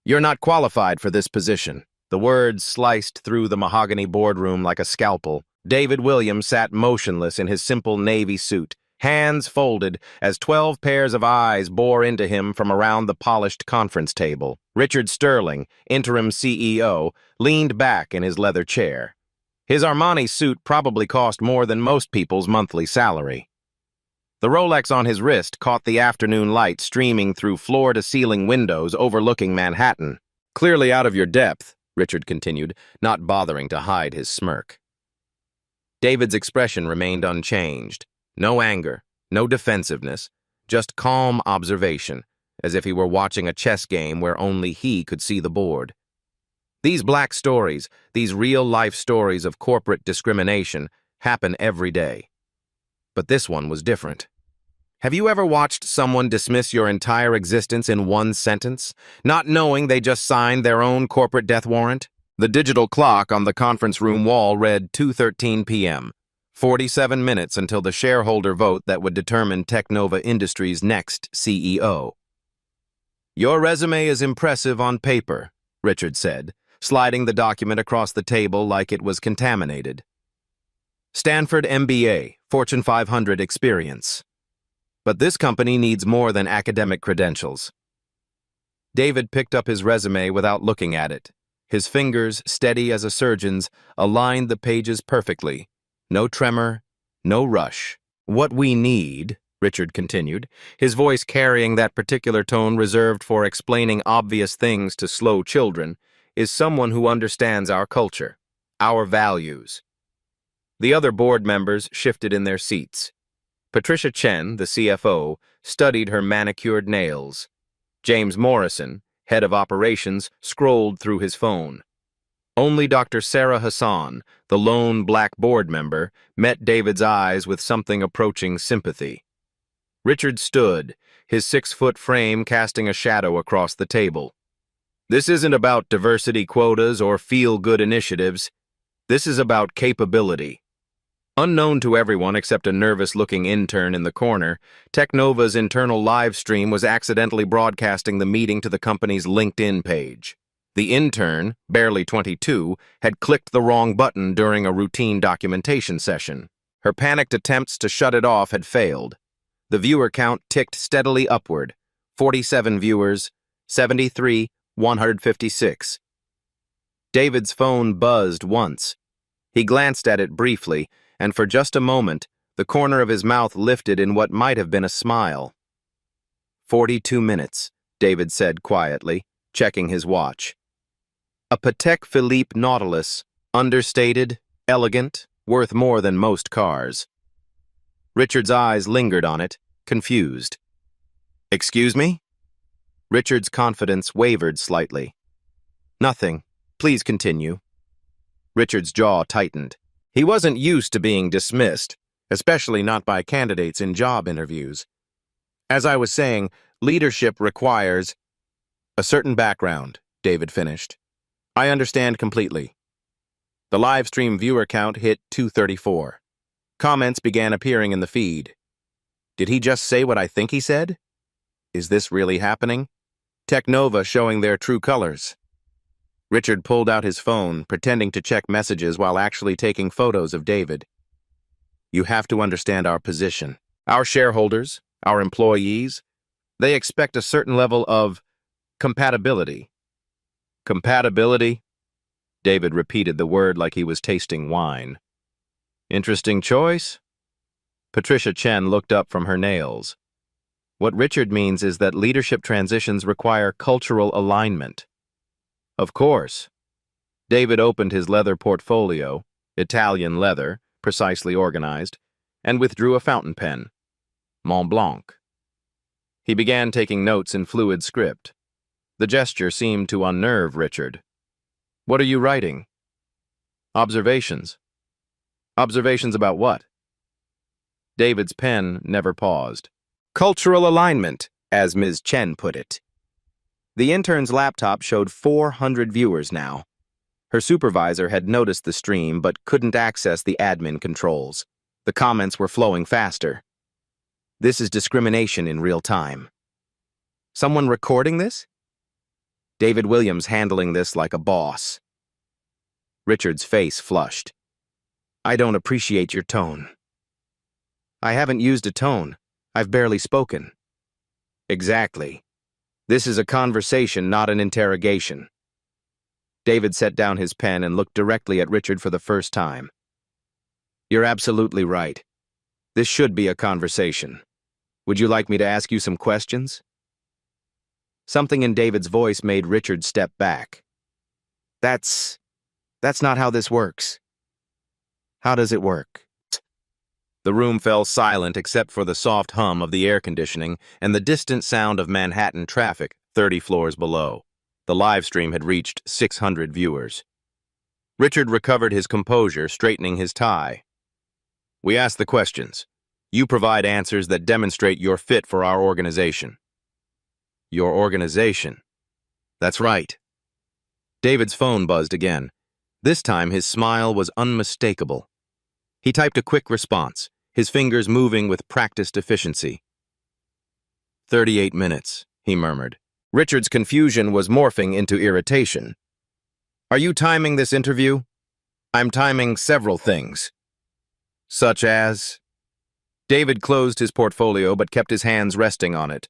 You're not qualified for this position. The words sliced through the mahogany boardroom like a scalpel. David Williams sat motionless in his simple navy suit, hands folded as 12 pairs of eyes bore into him from around the polished conference table. Richard Sterling, interim CEO, leaned back in his leather chair. His Armani suit probably cost more than most people's monthly salary. The Rolex on his wrist caught the afternoon light streaming through floor-to-ceiling windows overlooking Manhattan. "Clearly out of your depth," Richard continued, not bothering to hide his smirk. David's expression remained unchanged. No anger, no defensiveness, just calm observation, as if he were watching a chess game where only he could see the board. These black stories, these real-life stories of corporate discrimination, happen every day. But this one was different. Have you ever watched someone dismiss your entire existence in one sentence, not knowing they just signed their own corporate death warrant? The digital clock on the conference room wall read 2:13 p.m., 47 minutes until the shareholder vote that would determine Teknova Industries' next CEO. "Your resume is impressive on paper," Richard said, sliding the document across the table like it was contaminated. "Stanford MBA, Fortune 500 experience. But this company needs more than academic credentials." David picked up his resume without looking at it. His fingers, steady as a surgeon's, aligned the pages perfectly. No tremor, no rush. "What we need," Richard continued, his voice carrying that particular tone reserved for explaining obvious things to slow children, "is someone who understands our culture, our values." The other board members shifted in their seats. Patricia Chen, the CFO, studied her manicured nails. James Morrison, head of operations, scrolled through his phone. Only Dr. Sarah Hassan, the lone black board member, met David's eyes with something approaching sympathy. Richard stood, his 6-foot frame casting a shadow across the table. "This isn't about diversity quotas or feel-good initiatives. This is about capability." Unknown to everyone except a nervous-looking intern in the corner, Teknova's internal live stream was accidentally broadcasting the meeting to the company's LinkedIn page. The intern, barely 22, had clicked the wrong button during a routine documentation session. Her panicked attempts to shut it off had failed. The viewer count ticked steadily upward. 47 viewers, 73, 156. David's phone buzzed once. He glanced at it briefly, and for just a moment, the corner of his mouth lifted in what might have been a smile. 42 minutes, David said quietly, checking his watch. A Patek Philippe Nautilus, understated, elegant, worth more than most cars. Richard's eyes lingered on it, confused. "Excuse me?" Richard's confidence wavered slightly. "Nothing. Please continue." Richard's jaw tightened. He wasn't used to being dismissed, especially not by candidates in job interviews. "As I was saying, leadership requires a certain background," David finished. "I understand completely." The live stream viewer count hit 234. Comments began appearing in the feed. "Did he just say what I think he said? Is this really happening? Teknova showing their true colors." Richard pulled out his phone, pretending to check messages while actually taking photos of David. "You have to understand our position. Our shareholders, our employees, they expect a certain level of compatibility." "Compatibility?" David repeated the word like he was tasting wine. "Interesting choice." Patricia Chen looked up from her nails. "What Richard means is that leadership transitions require cultural alignment." "Of course." David opened his leather portfolio, Italian leather, precisely organized, and withdrew a fountain pen. Mont Blanc. He began taking notes in fluid script. The gesture seemed to unnerve Richard. "What are you writing?" "Observations." "Observations about what?" David's pen never paused. "Cultural alignment, as Ms. Chen put it." The intern's laptop showed 400 viewers now. Her supervisor had noticed the stream but couldn't access the admin controls. The comments were flowing faster. "This is discrimination in real time." "Someone recording this?" David Williams handling this like a boss. Richard's face flushed. I don't appreciate your tone. I haven't used a tone. I've barely spoken. Exactly. This is a conversation, not an interrogation. David set down his pen and looked directly at Richard for the first time. You're absolutely right. This should be a conversation. Would you like me to ask you some questions? Something in David's voice made Richard step back. That's not how this works. How does it work? The room fell silent except for the soft hum of the air conditioning and the distant sound of Manhattan traffic 30 floors below. The live stream had reached 600 viewers. Richard recovered his composure, straightening his tie. We ask the questions. You provide answers that demonstrate you're fit for our organization. Your organization? That's right. David's phone buzzed again. This time his smile was unmistakable. He typed a quick response, his fingers moving with practiced efficiency. 38 minutes, he murmured. Richard's confusion was morphing into irritation. Are you timing this interview? I'm timing several things. Such as? David closed his portfolio but kept his hands resting on it.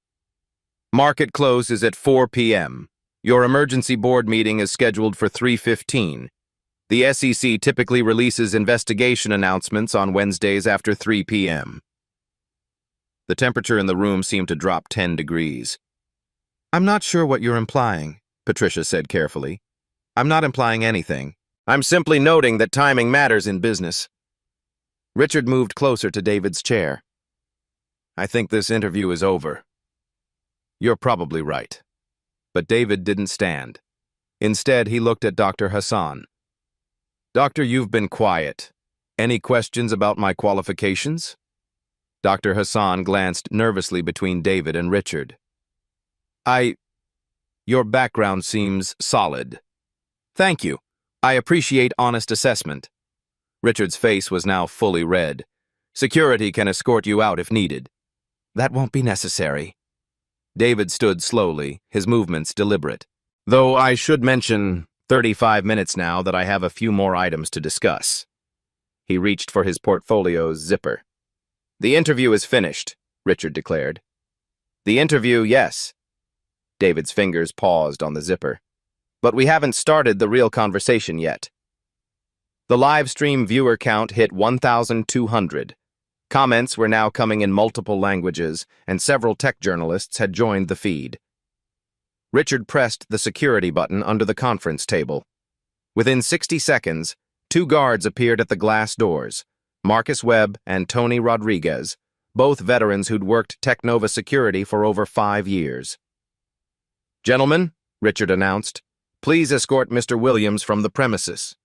Market close is at 4 p.m. Your emergency board meeting is scheduled for 3:15. The SEC typically releases investigation announcements on Wednesdays after 3 p.m. The temperature in the room seemed to drop 10 degrees. I'm not sure what you're implying, Patricia said carefully. I'm not implying anything. I'm simply noting that timing matters in business. Richard moved closer to David's chair. I think this interview is over. You're probably right. But David didn't stand. Instead, he looked at Dr. Hassan. Doctor, you've been quiet. Any questions about my qualifications? Dr. Hassan glanced nervously between David and Richard. Your background seems solid. Thank you. I appreciate honest assessment. Richard's face was now fully red. Security can escort you out if needed. That won't be necessary. David stood slowly, his movements deliberate. Though I should mention 35 minutes now that I have a few more items to discuss. He reached for his portfolio's zipper. The interview is finished, Richard declared. The interview, yes. David's fingers paused on the zipper. But we haven't started the real conversation yet. The live stream viewer count hit 1,200. Comments were now coming in multiple languages, and several tech journalists had joined the feed. Richard pressed the security button under the conference table. Within 60 seconds, 2 guards appeared at the glass doors, Marcus Webb and Tony Rodriguez, both veterans who'd worked Technova security for over 5 years. Gentlemen, Richard announced, please escort Mr. Williams from the premises.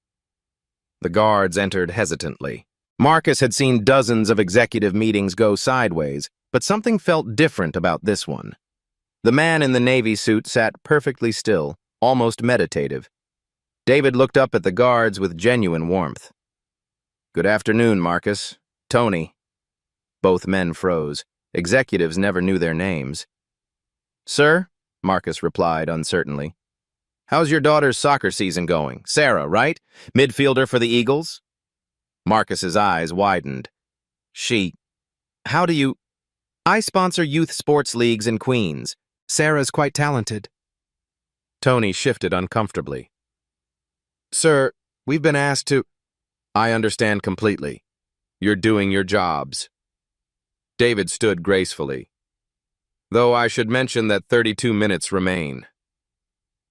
The guards entered hesitantly. Marcus had seen dozens of executive meetings go sideways, but something felt different about this one. The man in the navy suit sat perfectly still, almost meditative. David looked up at the guards with genuine warmth. Good afternoon, Marcus. Tony. Both men froze. Executives never knew their names. Sir, Marcus replied uncertainly. How's your daughter's soccer season going? Sarah, right? Midfielder for the Eagles? Marcus's eyes widened. How do you... I sponsor youth sports leagues in Queens. Sarah's quite talented. Tony shifted uncomfortably. Sir, we've been asked to... I understand completely. You're doing your jobs. David stood gracefully. Though I should mention that 32 minutes remain.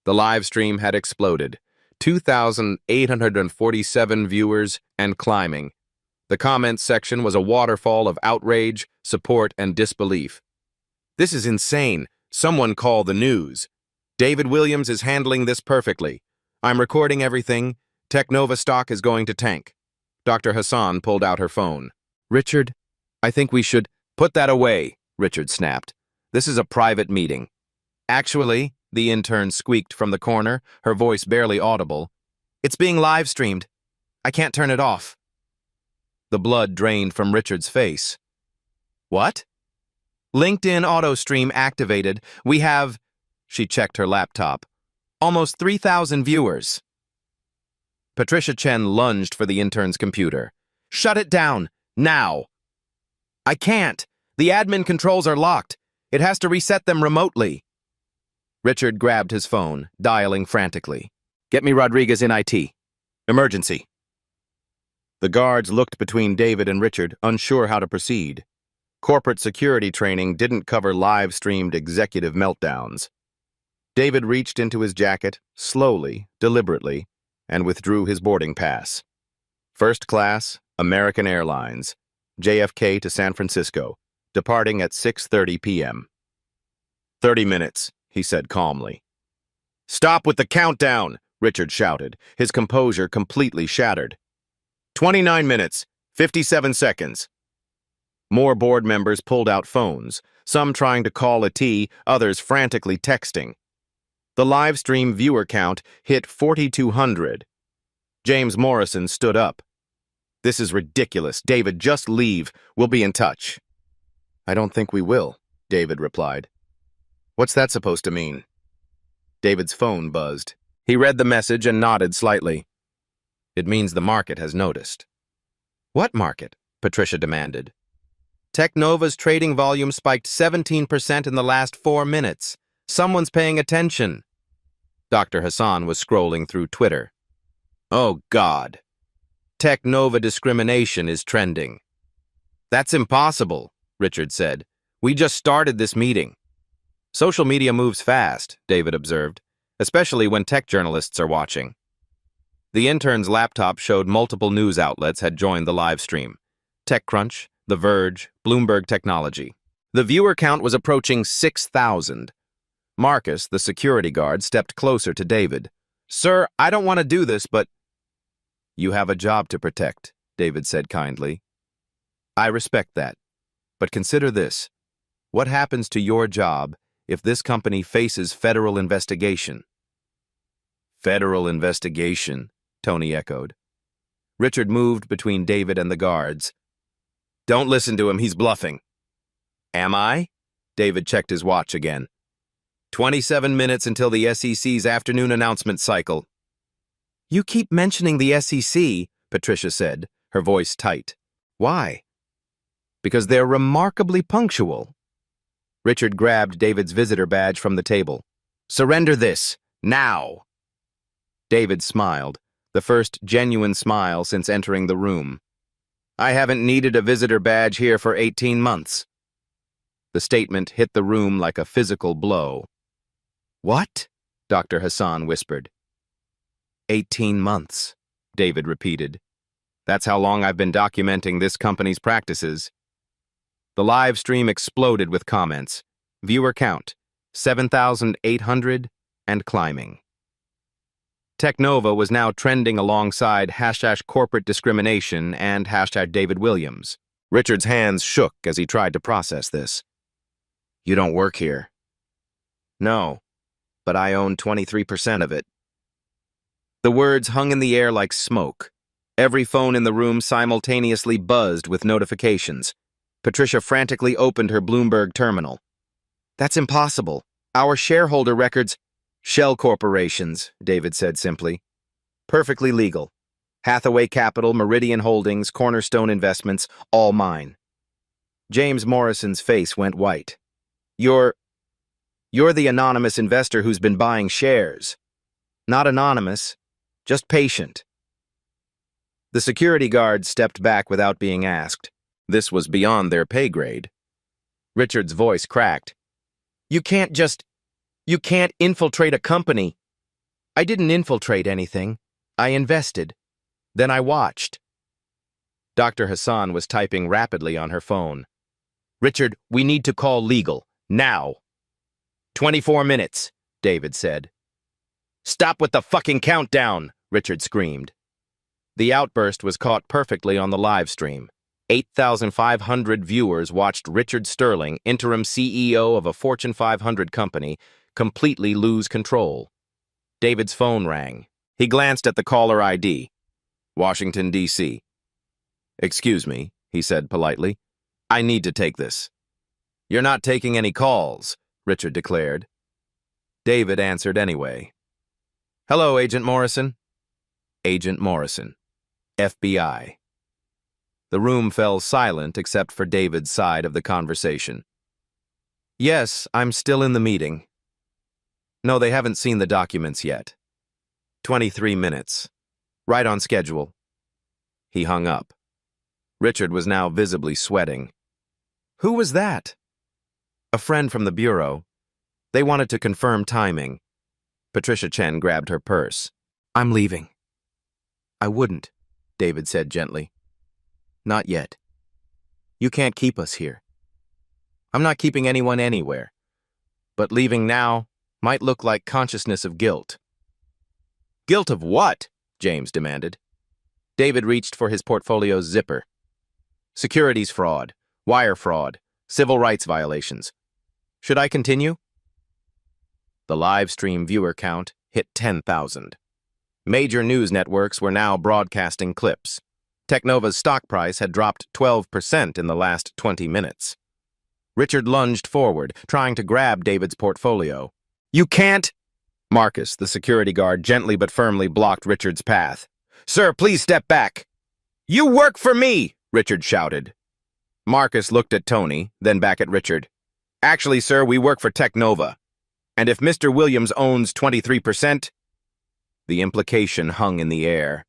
The live stream had exploded. 2,847 viewers and climbing. The comments section was a waterfall of outrage, support, and disbelief. This is insane. Someone call the news. David Williams is handling this perfectly. I'm recording everything. Technova stock is going to tank. Dr. Hassan pulled out her phone. Richard, I think we should... Put that away, Richard snapped. This is a private meeting. Actually, the intern squeaked from the corner, her voice barely audible. It's being live streamed. I can't turn it off. The blood drained from Richard's face. What? LinkedIn auto stream activated. We have... She checked her laptop. Almost 3,000 viewers. Patricia Chen lunged for the intern's computer. Shut it down, now. I can't. The admin controls are locked. It has to reset them remotely. Richard grabbed his phone, dialing frantically. Get me Rodriguez in IT. Emergency. The guards looked between David and Richard, unsure how to proceed. Corporate security training didn't cover live-streamed executive meltdowns. David reached into his jacket, slowly, deliberately, and withdrew his boarding pass. First class, American Airlines, JFK to San Francisco, departing at 6:30 p.m. 30 minutes, he said calmly. Stop with the countdown, Richard shouted, his composure completely shattered. 29 minutes, 57 seconds. More board members pulled out phones, some trying to call a T, others frantically texting. The live stream viewer count hit 4,200. James Morrison stood up. This is ridiculous. David, just leave. We'll be in touch. I don't think we will, David replied. What's that supposed to mean? David's phone buzzed. He read the message and nodded slightly. It means the market has noticed. What market? Patricia demanded. Technova's trading volume spiked 17% in the last 4 minutes. Someone's paying attention. Dr. Hassan was scrolling through Twitter. Oh, God. Technova discrimination is trending. That's impossible, Richard said. We just started this meeting. Social media moves fast, David observed, especially when tech journalists are watching. The intern's laptop showed multiple news outlets had joined the live stream. TechCrunch, The Verge, Bloomberg Technology. The viewer count was approaching 6,000. Marcus, the security guard, stepped closer to David. Sir, I don't want to do this, but... You have a job to protect, David said kindly. I respect that. But consider this. What happens to your job if this company faces federal investigation? Federal investigation, Tony echoed. Richard moved between David and the guards. Don't listen to him, he's bluffing. Am I? David checked his watch again. 27 minutes until the SEC's afternoon announcement cycle. You keep mentioning the SEC, Patricia said, her voice tight. Why? Because they're remarkably punctual. Richard grabbed David's visitor badge from the table. Surrender this, now. David smiled, the first genuine smile since entering the room. I haven't needed a visitor badge here for 18 months. The statement hit the room like a physical blow. What? Dr. Hassan whispered. 18 months, David repeated. That's how long I've been documenting this company's practices. The live stream exploded with comments. Viewer count, 7,800 and climbing. Technova was now trending alongside #corporate discrimination and #David Williams. Richard's hands shook as he tried to process this. You don't work here. No, but I own 23% of it. The words hung in the air like smoke. Every phone in the room simultaneously buzzed with notifications. Patricia frantically opened her Bloomberg terminal. That's impossible. Our shareholder records... Shell corporations, David said simply. Perfectly legal. Hathaway Capital, Meridian Holdings, Cornerstone Investments, all mine. James Morrison's face went white. You're the anonymous investor who's been buying shares. Not anonymous, just patient. The security guards stepped back without being asked. This was beyond their pay grade. Richard's voice cracked. You can't infiltrate a company. I didn't infiltrate anything. I invested. Then I watched. Dr. Hassan was typing rapidly on her phone. Richard, we need to call legal. Now. 24 minutes, David said. Stop with the fucking countdown, Richard screamed. The outburst was caught perfectly on the live stream. 8,500 viewers watched Richard Sterling, interim CEO of a Fortune 500 company, completely lose control. David's phone rang. He glanced at the caller ID. Washington, D.C. Excuse me, he said politely. I need to take this. You're not taking any calls, Richard declared. David answered anyway. Hello, Agent Morrison. Agent Morrison, FBI. The room fell silent except for David's side of the conversation. Yes, I'm still in the meeting. No, they haven't seen the documents yet. 23 minutes. Right on schedule. He hung up. Richard was now visibly sweating. Who was that? A friend from the bureau. They wanted to confirm timing. Patricia Chen grabbed her purse. I'm leaving. I wouldn't, David said gently. Not yet. You can't keep us here. I'm not keeping anyone anywhere. But leaving now might look like consciousness of guilt. Guilt of what? James demanded. David reached for his portfolio's zipper. Securities fraud, wire fraud, civil rights violations. Should I continue? The live stream viewer count hit 10,000. Major news networks were now broadcasting clips. Teknova's stock price had dropped 12% in the last 20 minutes. Richard lunged forward, trying to grab David's portfolio. You can't! Marcus, the security guard, gently but firmly blocked Richard's path. Sir, please step back. You work for me, Richard shouted. Marcus looked at Tony, then back at Richard. Actually, sir, we work for Teknova. And if Mr. Williams owns 23%, the implication hung in the air.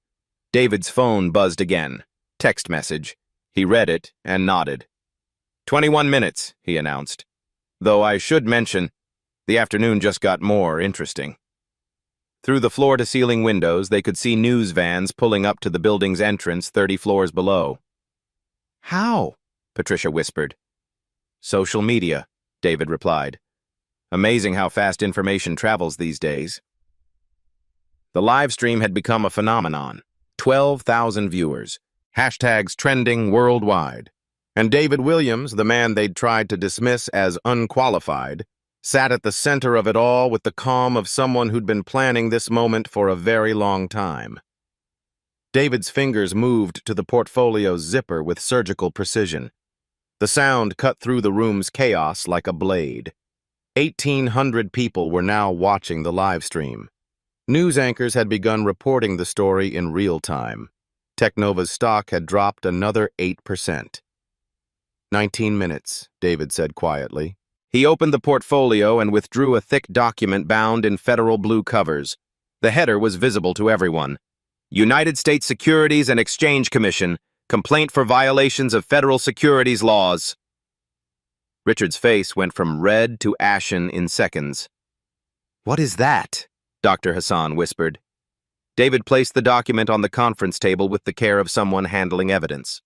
David's phone buzzed again. Text message. He read it and nodded. 21 minutes, he announced. Though I should mention, the afternoon just got more interesting. Through the floor-to-ceiling windows, they could see news vans pulling up to the building's entrance 30 floors below. How? Patricia whispered. Social media, David replied. Amazing how fast information travels these days. The live stream had become a phenomenon. 12,000 viewers. Hashtags trending worldwide. And David Williams, the man they'd tried to dismiss as unqualified, sat at the center of it all with the calm of someone who'd been planning this moment for a very long time. David's fingers moved to the portfolio's zipper with surgical precision. The sound cut through the room's chaos like a blade. 1,800 people were now watching the live stream. News anchors had begun reporting the story in real time. Teknova's stock had dropped another 8%. 19 minutes, David said quietly. He opened the portfolio and withdrew a thick document bound in federal blue covers. The header was visible to everyone. United States Securities and Exchange Commission, complaint for violations of federal securities laws. Richard's face went from red to ashen in seconds. What is that? Dr. Hassan whispered. David placed the document on the conference table with the care of someone handling evidence.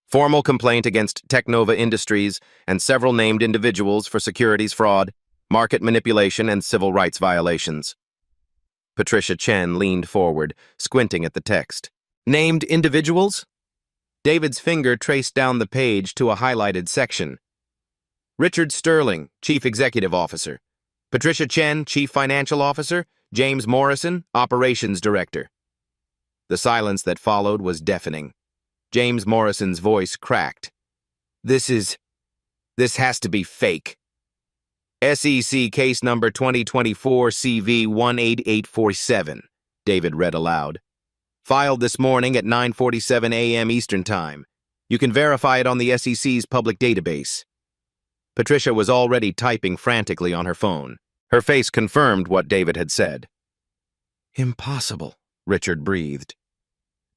Formal complaint against Teknova Industries and several named individuals for securities fraud, market manipulation, and civil rights violations. Patricia Chen leaned forward, squinting at the text. Named individuals? David's finger traced down the page to a highlighted section. Richard Sterling, Chief Executive Officer. Patricia Chen, Chief Financial Officer. James Morrison, Operations Director. The silence that followed was deafening. James Morrison's voice cracked. This has to be fake. SEC case number 2024 CV 18847, David read aloud. Filed this morning at 9:47 a.m. Eastern Time. You can verify it on the SEC's public database. Patricia was already typing frantically on her phone. Her face confirmed what David had said. Impossible, Richard breathed.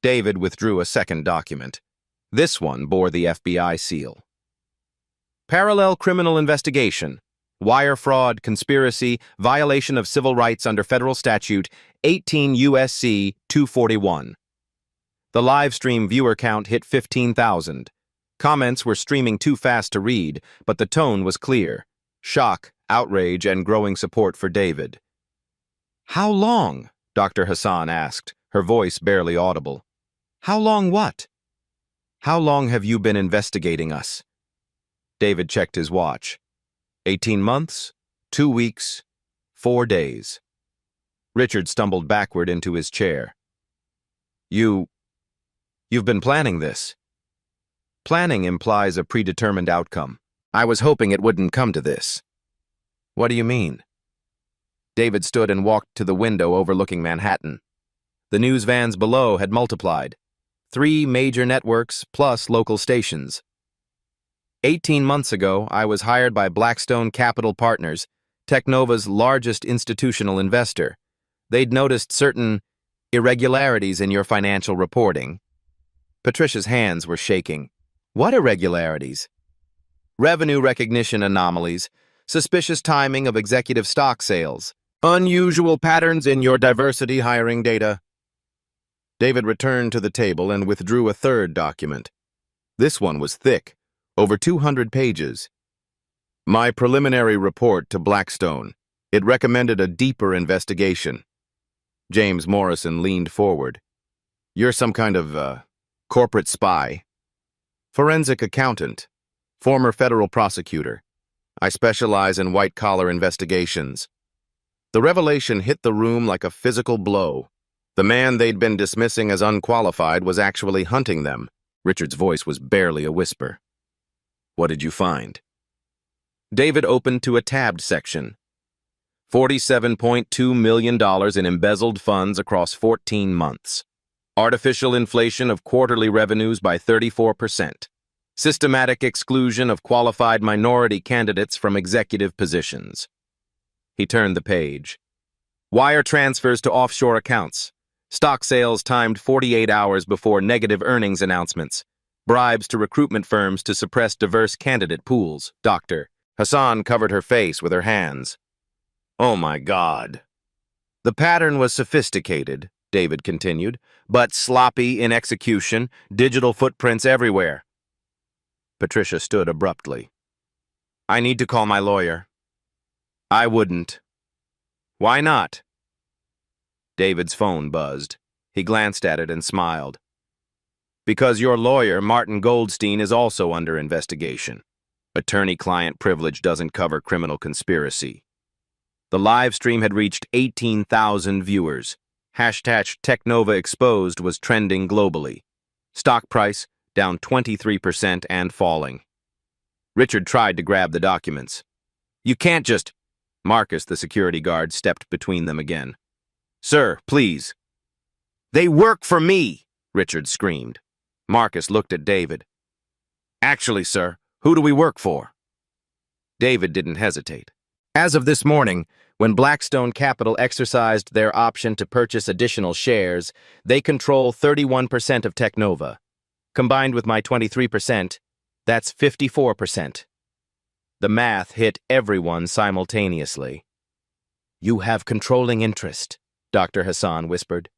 David withdrew a second document. This one bore the FBI seal. Parallel criminal investigation. Wire fraud, conspiracy, violation of civil rights under federal statute 18 U.S.C. 241. The live stream viewer count hit 15,000. Comments were streaming too fast to read, but the tone was clear. Shock, outrage, and growing support for David. How long? Dr. Hassan asked, her voice barely audible. How long what? How long have you been investigating us? David checked his watch. 18 months, 2 weeks, 4 days. Richard stumbled backward into his chair. You've been planning this. Planning implies a predetermined outcome. I was hoping it wouldn't come to this. What do you mean? David stood and walked to the window overlooking Manhattan. The news vans below had multiplied. 3 major networks plus local stations. 18 months ago, I was hired by Blackstone Capital Partners, Technova's largest institutional investor. They'd noticed certain irregularities in your financial reporting. Patricia's hands were shaking. What irregularities? Revenue recognition anomalies, suspicious timing of executive stock sales, unusual patterns in your diversity hiring data. David returned to the table and withdrew a third document. This one was thick, over 200 pages. My preliminary report to Blackstone. It recommended a deeper investigation. James Morrison leaned forward. You're some kind of, corporate spy. Forensic accountant. Former federal prosecutor. I specialize in white-collar investigations. The revelation hit the room like a physical blow. The man they'd been dismissing as unqualified was actually hunting them. Richard's voice was barely a whisper. What did you find? David opened to a tabbed section. $47.2 million in embezzled funds across 14 months. Artificial inflation of quarterly revenues by 34%. Systematic exclusion of qualified minority candidates from executive positions. He turned the page. Wire transfers to offshore accounts. Stock sales timed 48 hours before negative earnings announcements. Bribes to recruitment firms to suppress diverse candidate pools. Dr. Hassan covered her face with her hands. Oh my God. The pattern was sophisticated, David continued, but sloppy in execution, digital footprints everywhere. Patricia stood abruptly. I need to call my lawyer. I wouldn't. Why not? David's phone buzzed. He glanced at it and smiled. Because your lawyer, Martin Goldstein, is also under investigation. Attorney-client privilege doesn't cover criminal conspiracy. The live stream had reached 18,000 viewers. Hashtag Technova Exposed was trending globally. Stock price down 23% and falling. Richard tried to grab the documents. You can't just... Marcus, the security guard, stepped between them again. Sir, please. They work for me, Richard screamed. Marcus looked at David. Actually, sir, who do we work for? David didn't hesitate. As of this morning, when Blackstone Capital exercised their option to purchase additional shares, they control 31% of Technova. Combined with my 23%, that's 54%. The math hit everyone simultaneously. You have controlling interest, Dr. Hassan whispered.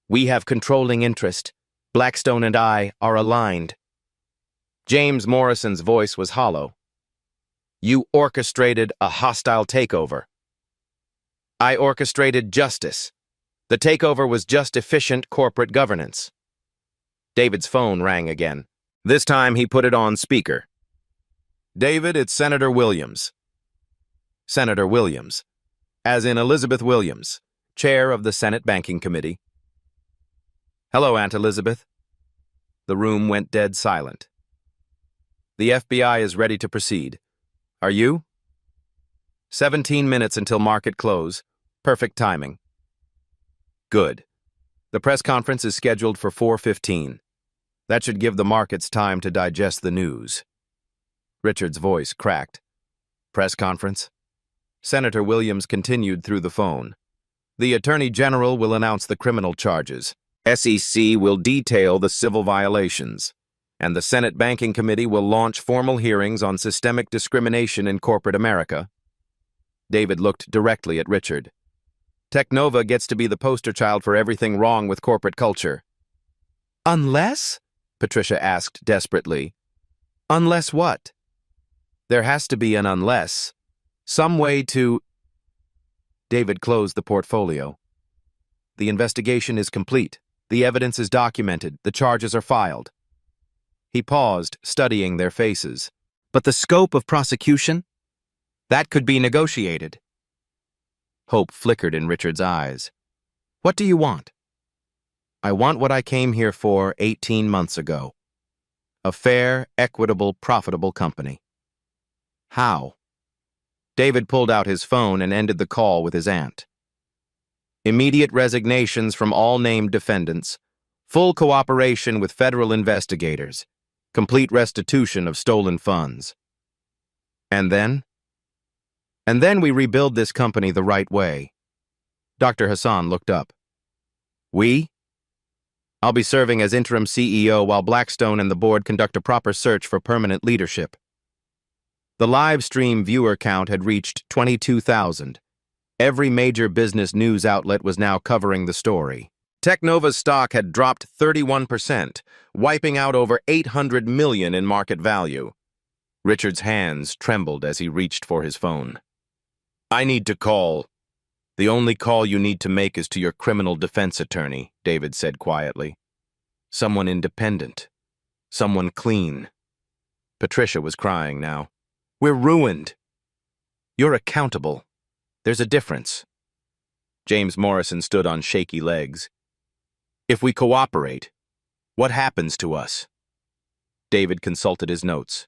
We have controlling interest. Blackstone and I are aligned. James Morrison's voice was hollow. You orchestrated a hostile takeover. I orchestrated justice. The takeover was just efficient corporate governance. David's phone rang again. This time he put it on speaker. David, it's Senator Williams. Senator Williams, as in Elizabeth Williams, chair of the Senate Banking Committee. Hello, Aunt Elizabeth. The room went dead silent. The FBI is ready to proceed. Are you? 17 minutes until market close. Perfect timing. Good. The press conference is scheduled for 4:15. That should give the markets time to digest the news. Richard's voice cracked. Press conference? Senator Williams continued through the phone. The Attorney General will announce the criminal charges. SEC will detail the civil violations. And the Senate Banking Committee will launch formal hearings on systemic discrimination in corporate America. David looked directly at Richard. Technova gets to be the poster child for everything wrong with corporate culture. Unless? Patricia asked desperately. Unless what? There has to be an unless. Some way to... David closed the portfolio. The investigation is complete. The evidence is documented. The charges are filed. He paused, studying their faces. But the scope of prosecution? That could be negotiated. Hope flickered in Richard's eyes. What do you want? I want what I came here for 18 months ago. A fair, equitable, profitable company. How? David pulled out his phone and ended the call with his aunt. immediate resignations from all named defendants, full cooperation with federal investigators, complete restitution of stolen funds. And then? And then we rebuild this company the right way. Dr. Hassan looked up. We? I'll be serving as interim CEO while Blackstone and the board conduct a proper search for permanent leadership. The live stream viewer count had reached 22,000. Every major business news outlet was now covering the story. Technova's stock had dropped 31%, wiping out over $800 million in market value. Richard's hands trembled as he reached for his phone. I need to call. The only call you need to make is to your criminal defense attorney, David said quietly. Someone independent. Someone clean. Patricia was crying now. We're ruined. You're accountable. There's a difference. James Morrison stood on shaky legs. If we cooperate, what happens to us? David consulted his notes.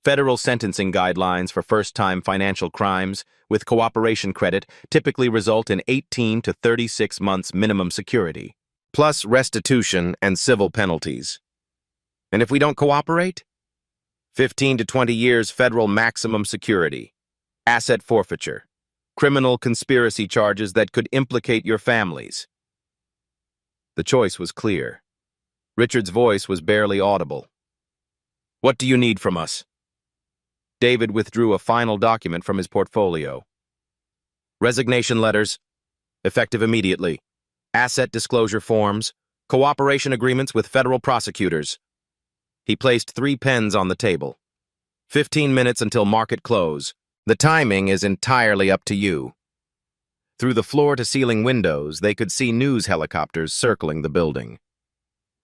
Federal sentencing guidelines for first-time financial crimes with cooperation credit typically result in 18 to 36 months minimum security, plus restitution and civil penalties. And if we don't cooperate? 15 to 20 years federal maximum security, asset forfeiture, criminal conspiracy charges that could implicate your families. The choice was clear. Richard's voice was barely audible. What do you need from us? David withdrew a final document from his portfolio. Resignation letters, effective immediately. Asset disclosure forms, cooperation agreements with federal prosecutors. He placed 3 pens on the table. 15 minutes until market close. The timing is entirely up to you. Through the floor-to-ceiling windows, they could see news helicopters circling the building.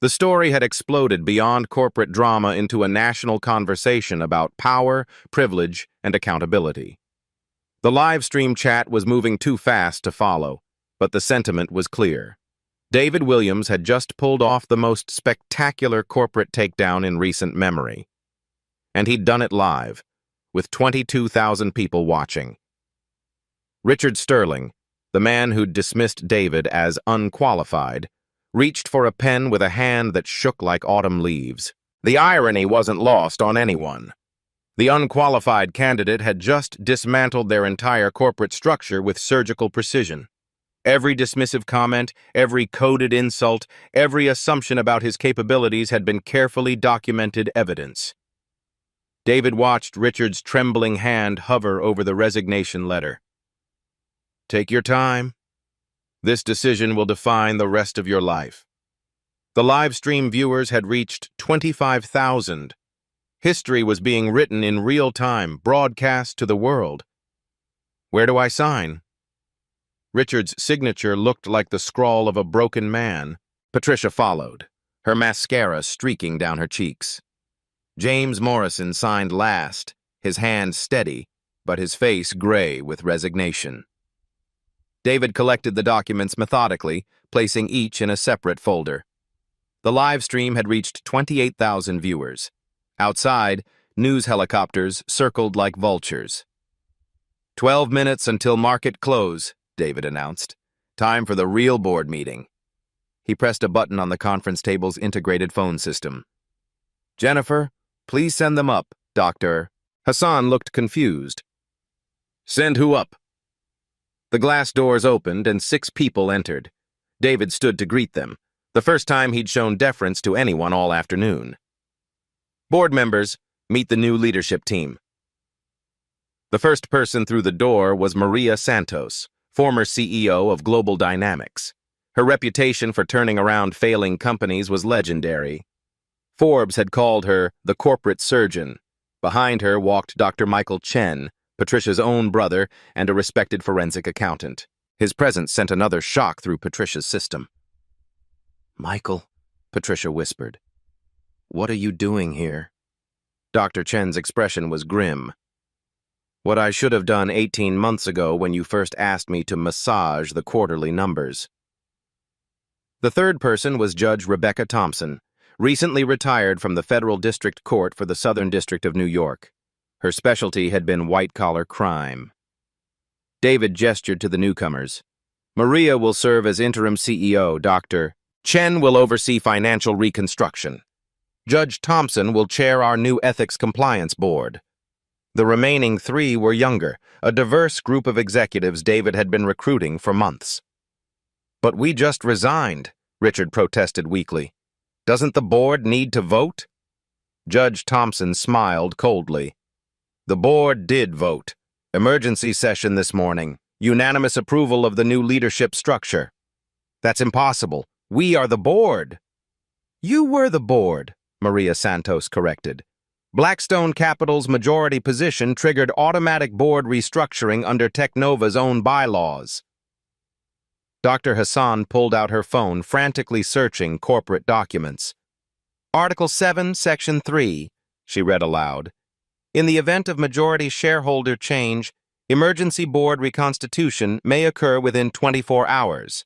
The story had exploded beyond corporate drama into a national conversation about power, privilege, and accountability. The live stream chat was moving too fast to follow, but the sentiment was clear. David Williams had just pulled off the most spectacular corporate takedown in recent memory. And he'd done it live, with 22,000 people watching. Richard Sterling, the man who'd dismissed David as unqualified, reached for a pen with a hand that shook like autumn leaves. The irony wasn't lost on anyone. The unqualified candidate had just dismantled their entire corporate structure with surgical precision. Every dismissive comment, every coded insult, every assumption about his capabilities had been carefully documented evidence. David watched Richard's trembling hand hover over the resignation letter. Take your time. This decision will define the rest of your life. The live stream viewers had reached 25,000. History was being written in real time, broadcast to the world. Where do I sign? Richard's signature looked like the scrawl of a broken man. Patricia followed, her mascara streaking down her cheeks. James Morrison signed last, his hand steady, but his face gray with resignation. David collected the documents methodically, placing each in a separate folder. The live stream had reached 28,000 viewers. Outside, news helicopters circled like vultures. 12 minutes until market close, David announced. Time for the real board meeting. He pressed a button on the conference table's integrated phone system. Jennifer, please send them up, Dr. Hassan looked confused. Send who up? The glass doors opened and 6 people entered. David stood to greet them, the first time he'd shown deference to anyone all afternoon. Board members, meet the new leadership team. The first person through the door was Maria Santos, former CEO of Global Dynamics. Her reputation for turning around failing companies was legendary. Forbes had called her the corporate surgeon. Behind her walked Dr. Michael Chen, Patricia's own brother and a respected forensic accountant. His presence sent another shock through Patricia's system. Michael, Patricia whispered. What are you doing here? Dr. Chen's expression was grim. What I should have done 18 months ago when you first asked me to massage the quarterly numbers. The third person was Judge Rebecca Thompson, recently retired from the Federal District Court for the Southern District of New York. Her specialty had been white-collar crime. David gestured to the newcomers. Maria will serve as interim CEO, Dr. Chen will oversee financial reconstruction. Judge Thompson will chair our new Ethics Compliance Board. The remaining three were younger, a diverse group of executives David had been recruiting for months. But we just resigned, Richard protested weakly. Doesn't the board need to vote? Judge Thompson smiled coldly. The board did vote. Emergency session this morning. Unanimous approval of the new leadership structure. That's impossible. We are the board. You were the board, Maria Santos corrected. Blackstone Capital's majority position triggered automatic board restructuring under Technova's own bylaws. Dr. Hassan pulled out her phone, frantically searching corporate documents. Article 7, Section 3, she read aloud. In the event of majority shareholder change, emergency board reconstitution may occur within 24 hours.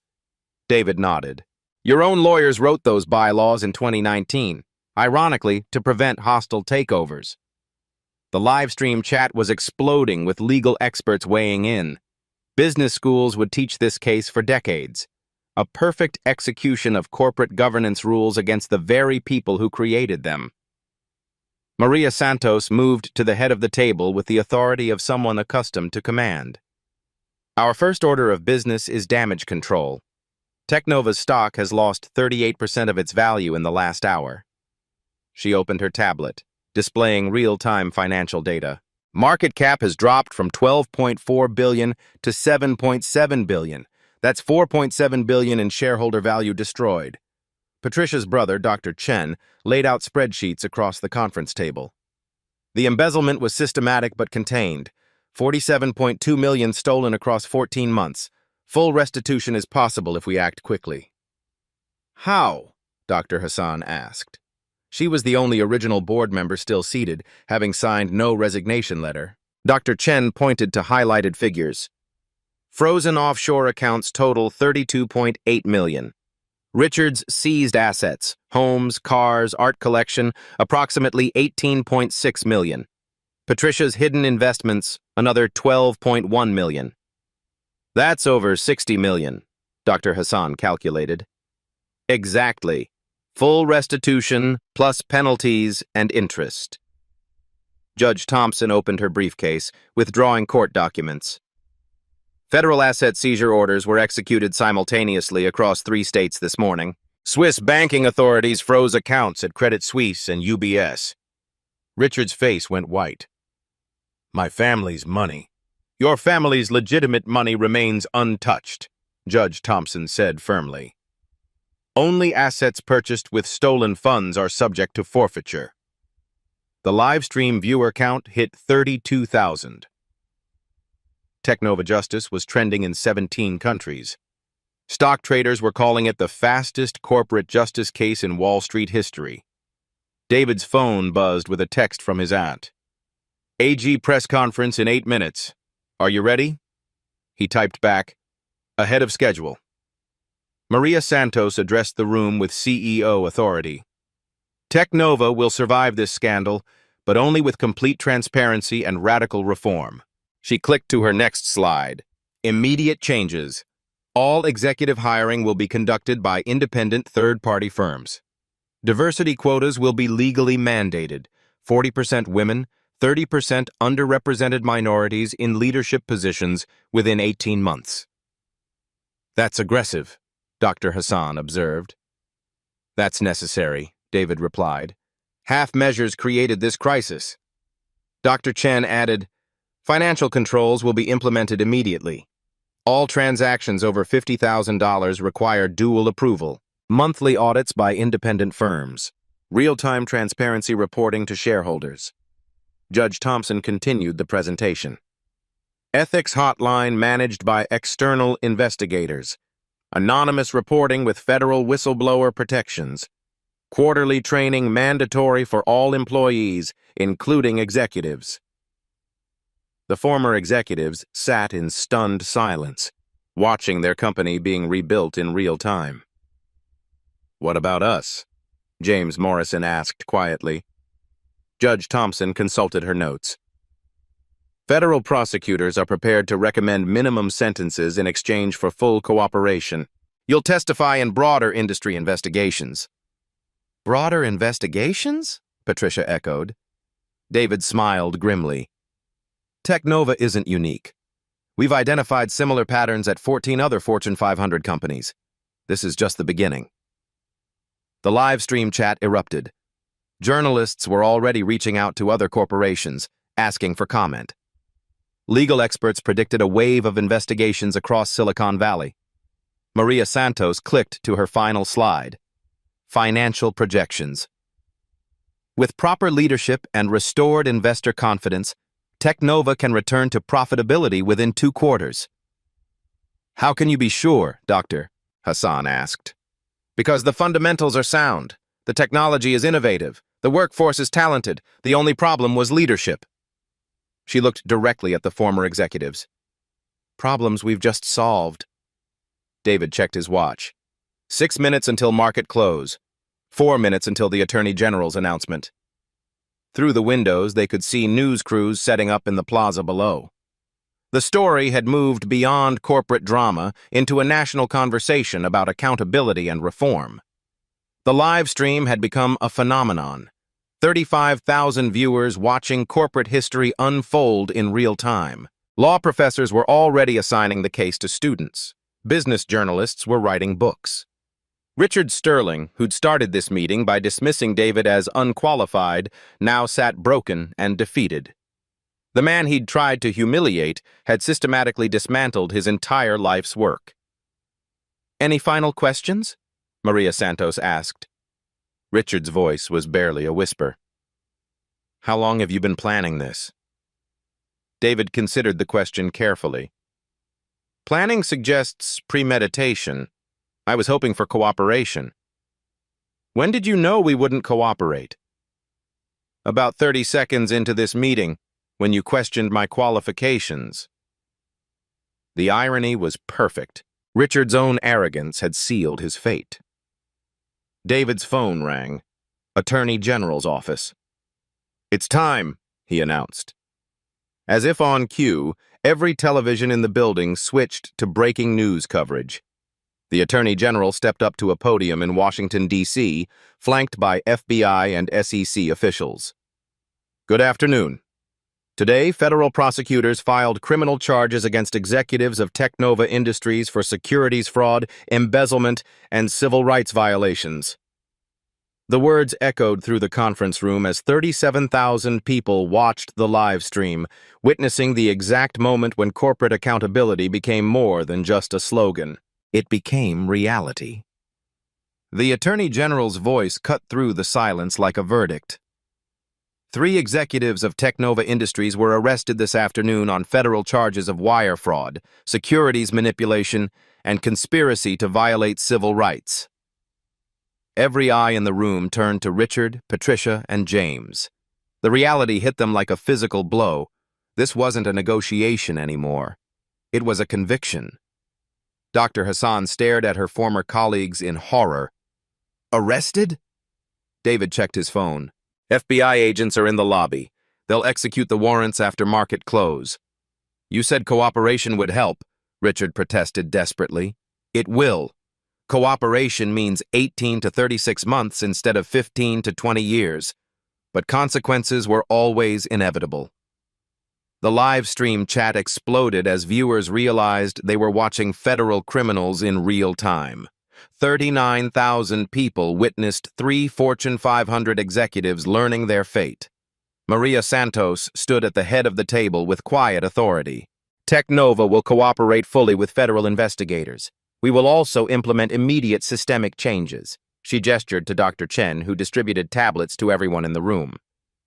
David nodded. Your own lawyers wrote those bylaws in 2019, ironically, to prevent hostile takeovers. The live stream chat was exploding with legal experts weighing in. Business schools would teach this case for decades. A perfect execution of corporate governance rules against the very people who created them. Maria Santos moved to the head of the table with the authority of someone accustomed to command. Our first order of business is damage control. Technova's stock has lost 38% of its value in the last hour. She opened her tablet, displaying real-time financial data. Market cap has dropped from $12.4 billion to $7.7 billion. That's $4.7 billion in shareholder value destroyed. Patricia's brother, Dr. Chen, laid out spreadsheets across the conference table. The embezzlement was systematic but contained. $47.2 million stolen across 14 months. Full restitution is possible if we act quickly. How? Dr. Hassan asked. She was the only original board member still seated, having signed no resignation letter. Dr. Chen pointed to highlighted figures. Frozen offshore accounts total $32.8 million. Richard's seized assets, homes, cars, art collection, approximately $18.6 million. Patricia's hidden investments, another $12.1 million. That's over $60 million, Dr. Hassan calculated. Exactly. Full restitution, plus penalties and interest. Judge Thompson opened her briefcase, withdrawing court documents. Federal asset seizure orders were executed simultaneously across 3 states this morning. Swiss banking authorities froze accounts at Credit Suisse and UBS. Richard's face went white. My family's money. Your family's legitimate money remains untouched, Judge Thompson said firmly. Only assets purchased with stolen funds are subject to forfeiture. The live stream viewer count hit 32,000. Technova Justice was trending in 17 countries. Stock traders were calling it the fastest corporate justice case in Wall Street history. David's phone buzzed with a text from his aunt. AG press conference in 8 minutes. Are you ready? He typed back, ahead of schedule. Maria Santos addressed the room with CEO authority. Technova will survive this scandal, but only with complete transparency and radical reform. She clicked to her next slide. Immediate changes. All executive hiring will be conducted by independent third-party firms. Diversity quotas will be legally mandated. 40% women, 30% underrepresented minorities in leadership positions within 18 months. That's aggressive, Dr. Hassan observed. That's necessary, David replied. Half measures created this crisis. Dr. Chen added, financial controls will be implemented immediately. All transactions over $50,000 require dual approval. Monthly audits by independent firms. Real-time transparency reporting to shareholders. Judge Thompson continued the presentation. Ethics hotline managed by external investigators. Anonymous reporting with federal whistleblower protections. Quarterly training mandatory for all employees, including executives. The former executives sat in stunned silence, watching their company being rebuilt in real time. What about us? James Morrison asked quietly. Judge Thompson consulted her notes. Federal prosecutors are prepared to recommend minimum sentences in exchange for full cooperation. You'll testify in broader industry investigations. Broader investigations? Patricia echoed. David smiled grimly. Technova isn't unique. We've identified similar patterns at 14 other Fortune 500 companies. This is just the beginning. The live stream chat erupted. Journalists were already reaching out to other corporations, asking for comment. Legal experts predicted a wave of investigations across Silicon Valley. Maria Santos clicked to her final slide. Financial projections. With proper leadership and restored investor confidence, Technova can return to profitability within 2 quarters. How can you be sure, Doctor? Hassan asked. Because the fundamentals are sound. The technology is innovative. The workforce is talented. The only problem was leadership. She looked directly at the former executives. Problems we've just solved. David checked his watch. 6 minutes until market close. 4 minutes until the Attorney General's announcement. Through the windows, they could see news crews setting up in the plaza below. The story had moved beyond corporate drama into a national conversation about accountability and reform. The live stream had become a phenomenon. 35,000 viewers watching corporate history unfold in real time. Law professors were already assigning the case to students. Business journalists were writing books. Richard Sterling, who'd started this meeting by dismissing David as unqualified, now sat broken and defeated. The man he'd tried to humiliate had systematically dismantled his entire life's work. "Any final questions?" Maria Santos asked. Richard's voice was barely a whisper. "How long have you been planning this?" David considered the question carefully. "Planning suggests premeditation. I was hoping for cooperation." "When did you know we wouldn't cooperate?" "About 30 seconds into this meeting, when you questioned my qualifications." The irony was perfect. Richard's own arrogance had sealed his fate. David's phone rang. Attorney General's office. "It's time," he announced. As if on cue, every television in the building switched to breaking news coverage. The Attorney General stepped up to a podium in Washington, D.C., flanked by FBI and SEC officials. "Good afternoon. Today, federal prosecutors filed criminal charges against executives of Technova Industries for securities fraud, embezzlement, and civil rights violations." The words echoed through the conference room as 37,000 people watched the live stream, witnessing the exact moment when corporate accountability became more than just a slogan. It became reality. The Attorney General's voice cut through the silence like a verdict. 3 executives of Technova Industries were arrested this afternoon on federal charges of wire fraud, securities manipulation, and conspiracy to violate civil rights. Every eye in the room turned to Richard, Patricia, and James. The reality hit them like a physical blow. This wasn't a negotiation anymore. It was a conviction. Dr. Hassan stared at her former colleagues in horror. "Arrested?" David checked his phone. "FBI agents are in the lobby. They'll execute the warrants after market close." "You said cooperation would help," Richard protested desperately. "It will. Cooperation means 18 to 36 months instead of 15 to 20 years. But consequences were always inevitable." The live stream chat exploded as viewers realized they were watching federal criminals in real time. 39,000 people witnessed 3 Fortune 500 executives learning their fate. Maria Santos stood at the head of the table with quiet authority. "Technova will cooperate fully with federal investigators. We will also implement immediate systemic changes." She gestured to Dr. Chen, who distributed tablets to everyone in the room.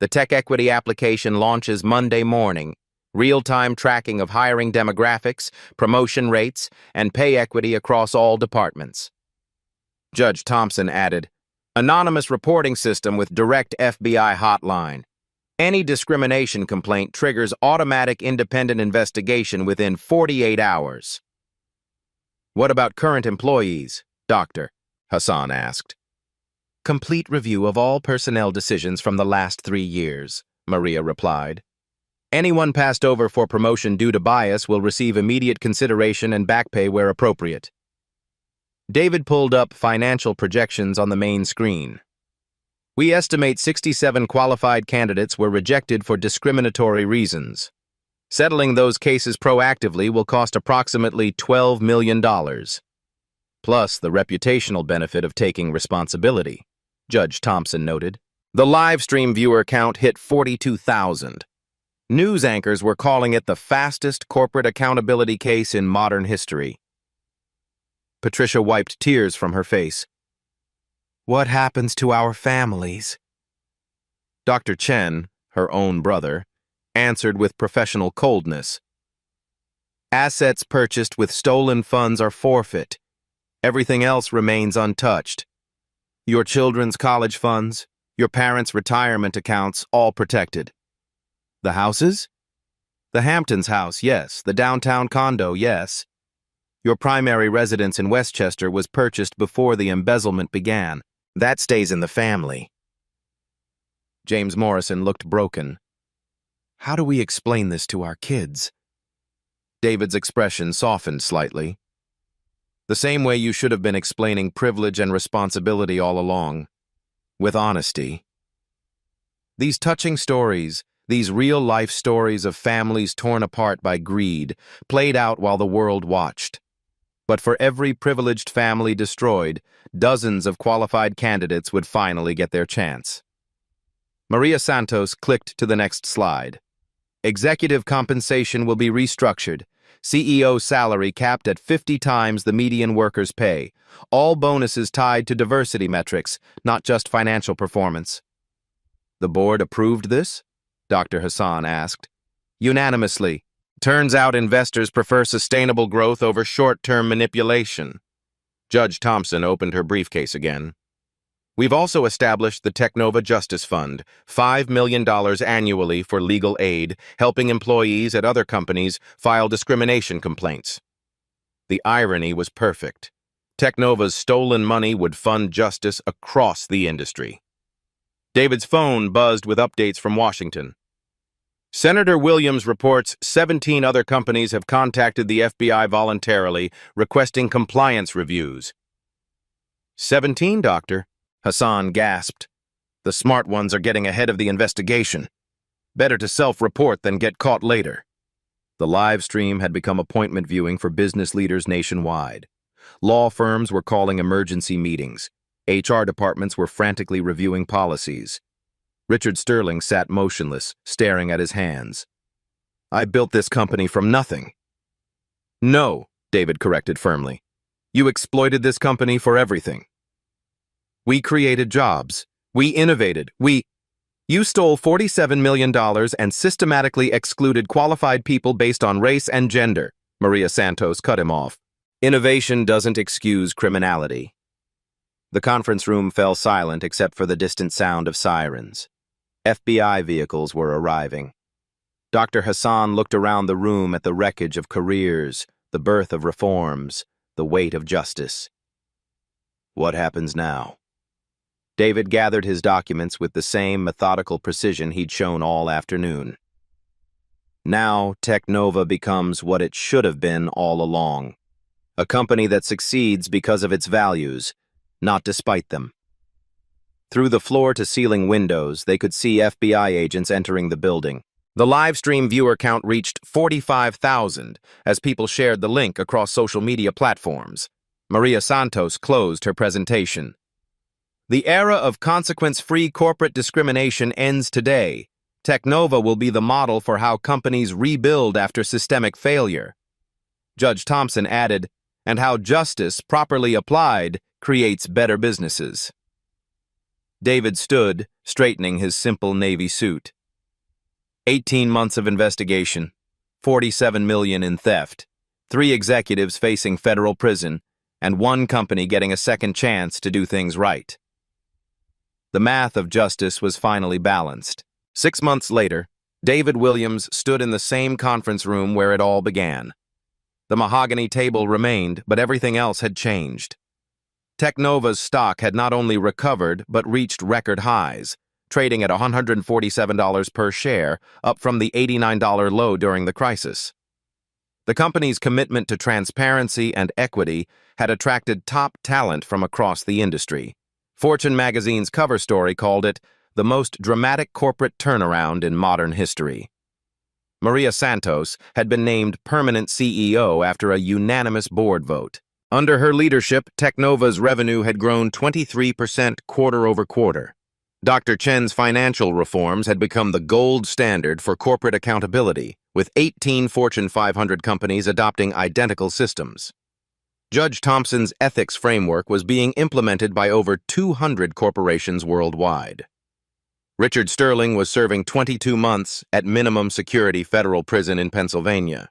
"The tech equity application launches Monday morning. Real-time tracking of hiring demographics, promotion rates, and pay equity across all departments." Judge Thompson added, "Anonymous reporting system with direct FBI hotline. Any discrimination complaint triggers automatic independent investigation within 48 hours." "What about current employees, Doctor?" Hassan asked. "Complete review of all personnel decisions from the last 3 years," Maria replied. Anyone passed over for promotion due to bias will receive immediate consideration and back pay where appropriate. David pulled up financial projections on the main screen. We estimate 67 qualified candidates were rejected for discriminatory reasons. Settling those cases proactively will cost approximately $12 million. Plus the reputational benefit of taking responsibility, Judge Thompson noted. The live stream viewer count hit 42,000. News anchors were calling it the fastest corporate accountability case in modern history. Patricia wiped tears from her face. What happens to our families? Dr. Chen, her own brother, answered with professional coldness. Assets purchased with stolen funds are forfeit. Everything else remains untouched. Your children's college funds, your parents' retirement accounts, all protected. The houses? The Hamptons house, yes. The downtown condo, yes. Your primary residence in Westchester was purchased before the embezzlement began. That stays in the family. James Morrison looked broken. How do we explain this to our kids? David's expression softened slightly. The same way you should have been explaining privilege and responsibility all along. With honesty. These touching stories, these real-life stories of families torn apart by greed, played out while the world watched. But for every privileged family destroyed, dozens of qualified candidates would finally get their chance. Maria Santos clicked to the next slide. Executive compensation will be restructured. CEO salary capped at 50 times the median worker's pay. All bonuses tied to diversity metrics, not just financial performance. The board approved this? Dr. Hassan asked. Unanimously. Turns out investors prefer sustainable growth over short-term manipulation. Judge Thompson opened her briefcase again. We've also established the Technova Justice Fund, $5 million annually for legal aid, helping employees at other companies file discrimination complaints. The irony was perfect. Technova's stolen money would fund justice across the industry. David's phone buzzed with updates from Washington. Senator Williams reports 17 other companies have contacted the FBI voluntarily, requesting compliance reviews. 17, Doctor? Hassan gasped. The smart ones are getting ahead of the investigation. Better to self-report than get caught later. The live stream had become appointment viewing for business leaders nationwide. Law firms were calling emergency meetings. HR departments were frantically reviewing policies. Richard Sterling sat motionless, staring at his hands. I built this company from nothing. No, David corrected firmly. You exploited this company for everything. We created jobs. We innovated. You stole $47 million and systematically excluded qualified people based on race and gender. Maria Santos cut him off. Innovation doesn't excuse criminality. The conference room fell silent except for the distant sound of sirens. FBI vehicles were arriving. Dr. Hassan looked around the room at the wreckage of careers, the birth of reforms, the weight of justice. What happens now? David gathered his documents with the same methodical precision he'd shown all afternoon. Now, Technova becomes what it should have been all along. A company that succeeds because of its values, not despite them. Through the floor-to-ceiling windows, they could see FBI agents entering the building. The live stream viewer count reached 45,000 as people shared the link across social media platforms. Maria Santos closed her presentation. The era of consequence-free corporate discrimination ends today. Technova will be the model for how companies rebuild after systemic failure. Judge Thompson added, and how justice, properly applied, creates better businesses. David stood, straightening his simple navy suit. 18 months of investigation, $47 million in theft, 3 executives facing federal prison, and 1 company getting a second chance to do things right. The math of justice was finally balanced. 6 months later, David Williams stood in the same conference room where it all began. The mahogany table remained, but everything else had changed. Technova's stock had not only recovered, but reached record highs. trading at $147 per share, up from the $89 low during the crisis. The company's commitment to transparency and equity had attracted top talent from across the industry. Fortune magazine's cover story called it the most dramatic corporate turnaround in modern history. Maria Santos had been named permanent CEO after a unanimous board vote. Under her leadership, Teknova's revenue had grown 23% quarter-over-quarter. Dr. Chen's financial reforms had become the gold standard for corporate accountability, with 18 Fortune 500 companies adopting identical systems. Judge Thompson's ethics framework was being implemented by over 200 corporations worldwide. Richard Sterling was serving 22 months at minimum security federal prison in Pennsylvania.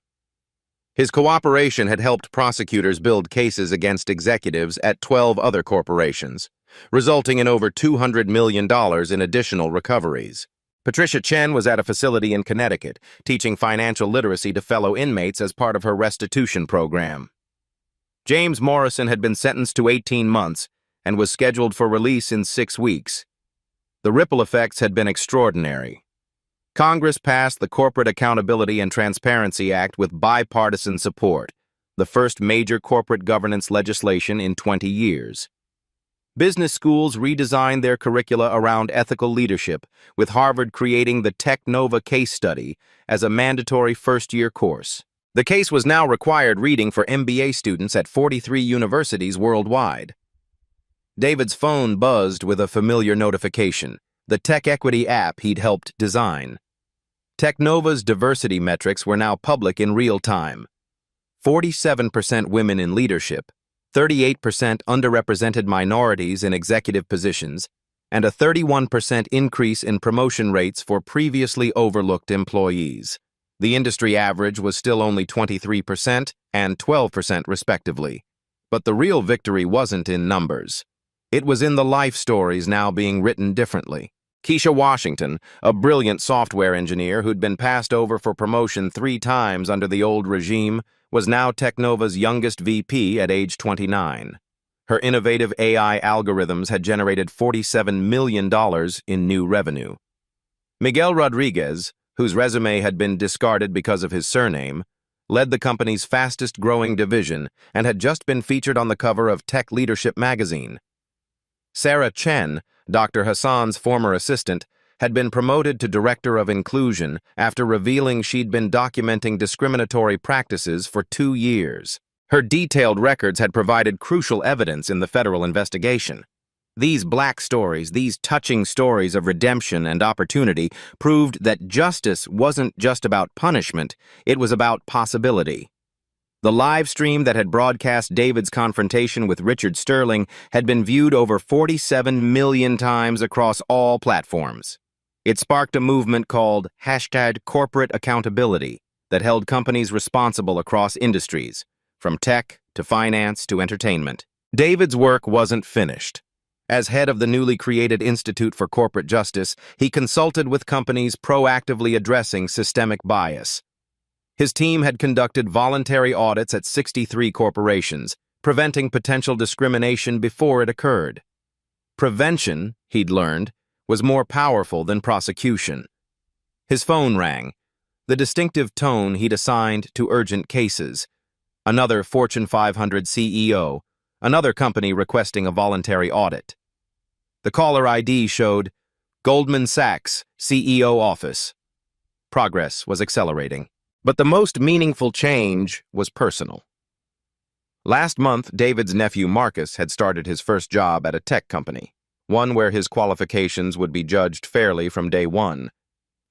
His cooperation had helped prosecutors build cases against executives at 12 other corporations, resulting in over $200 million in additional recoveries. Patricia Chen was at a facility in Connecticut, teaching financial literacy to fellow inmates as part of her restitution program. James Morrison had been sentenced to 18 months and was scheduled for release in 6 weeks. The ripple effects had been extraordinary. Congress passed the Corporate Accountability and Transparency Act with bipartisan support, the first major corporate governance legislation in 20 years. Business schools redesigned their curricula around ethical leadership, with Harvard creating the Teknova case study as a mandatory first-year course. The case was now required reading for MBA students at 43 universities worldwide. David's phone buzzed with a familiar notification, the tech equity app he'd helped design. Teknova's diversity metrics were now public in real time. 47% women in leadership, 38% underrepresented minorities in executive positions, and a 31% increase in promotion rates for previously overlooked employees. The industry average was still only 23% and 12% respectively. But the real victory wasn't in numbers. It was in the life stories now being written differently. Keisha Washington, a brilliant software engineer who'd been passed over for promotion 3 times under the old regime, was now Teknova's youngest VP at age 29. Her innovative AI algorithms had generated $47 million in new revenue. Miguel Rodriguez, whose resume had been discarded because of his surname, led the company's fastest-growing division and had just been featured on the cover of Tech Leadership magazine. Sarah Chen, Dr. Hassan's former assistant, had been promoted to Director of Inclusion after revealing she'd been documenting discriminatory practices for 2 years. Her detailed records had provided crucial evidence in the federal investigation. These black stories, these touching stories of redemption and opportunity, proved that justice wasn't just about punishment, it was about possibility. The live stream that had broadcast David's confrontation with Richard Sterling had been viewed over 47 million times across all platforms. It sparked a movement called #CorporateAccountability that held companies responsible across industries, from tech to finance to entertainment. David's work wasn't finished. As head of the newly created Institute for Corporate Justice, he consulted with companies proactively addressing systemic bias. His team had conducted voluntary audits at 63 corporations, preventing potential discrimination before it occurred. Prevention, he'd learned, was more powerful than prosecution. His phone rang, the distinctive tone he'd assigned to urgent cases. Another Fortune 500 CEO, another company requesting a voluntary audit. The caller ID showed Goldman Sachs, CEO office. Progress was accelerating. But the most meaningful change was personal. Last month, David's nephew Marcus had started his first job at a tech company, one where his qualifications would be judged fairly from day one.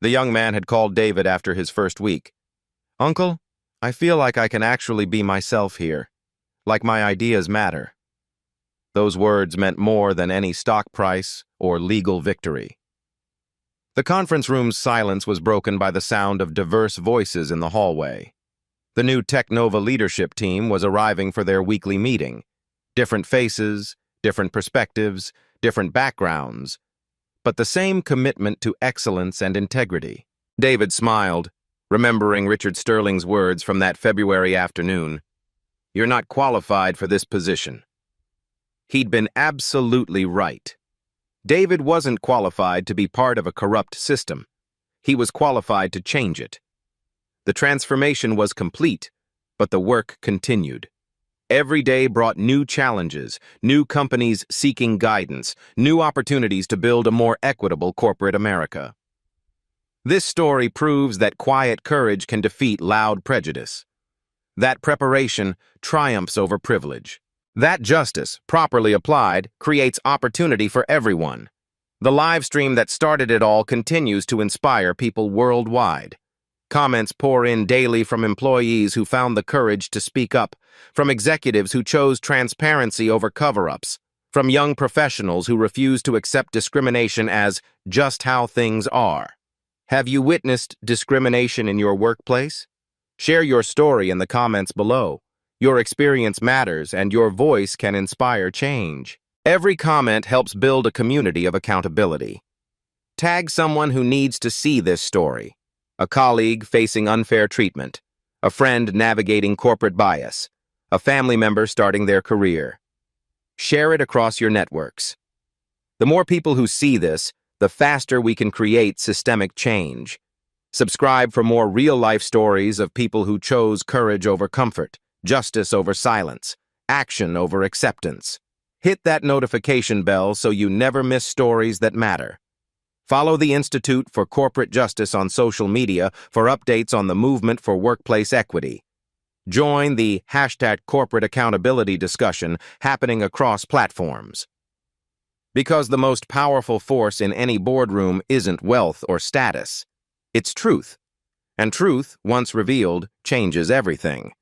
The young man had called David after his first week. "Uncle, I feel like I can actually be myself here, like my ideas matter." Those words meant more than any stock price or legal victory. The conference room's silence was broken by the sound of diverse voices in the hallway. The new Teknova leadership team was arriving for their weekly meeting. Different faces, different perspectives, different backgrounds, but the same commitment to excellence and integrity. David smiled, remembering Richard Sterling's words from that February afternoon. "You're not qualified for this position." He'd been absolutely right. David wasn't qualified to be part of a corrupt system. He was qualified to change it. The transformation was complete, but the work continued. Every day brought new challenges, new companies seeking guidance, new opportunities to build a more equitable corporate America. This story proves that quiet courage can defeat loud prejudice. That preparation triumphs over privilege. That justice, properly applied, creates opportunity for everyone. The live stream that started it all continues to inspire people worldwide. Comments pour in daily from employees who found the courage to speak up, from executives who chose transparency over cover-ups, from young professionals who refuse to accept discrimination as just how things are. Have you witnessed discrimination in your workplace? Share your story in the comments below. Your experience matters, and your voice can inspire change. Every comment helps build a community of accountability. Tag someone who needs to see this story. A colleague facing unfair treatment, a friend navigating corporate bias, a family member starting their career. Share it across your networks. The more people who see this, the faster we can create systemic change. Subscribe for more real-life stories of people who chose courage over comfort, justice over silence, action over acceptance. Hit that notification bell so you never miss stories that matter. Follow the Institute for Corporate Justice on social media for updates on the movement for workplace equity. Join the #corporate accountability discussion happening across platforms. Because the most powerful force in any boardroom isn't wealth or status. It's truth. And truth, once revealed, changes everything.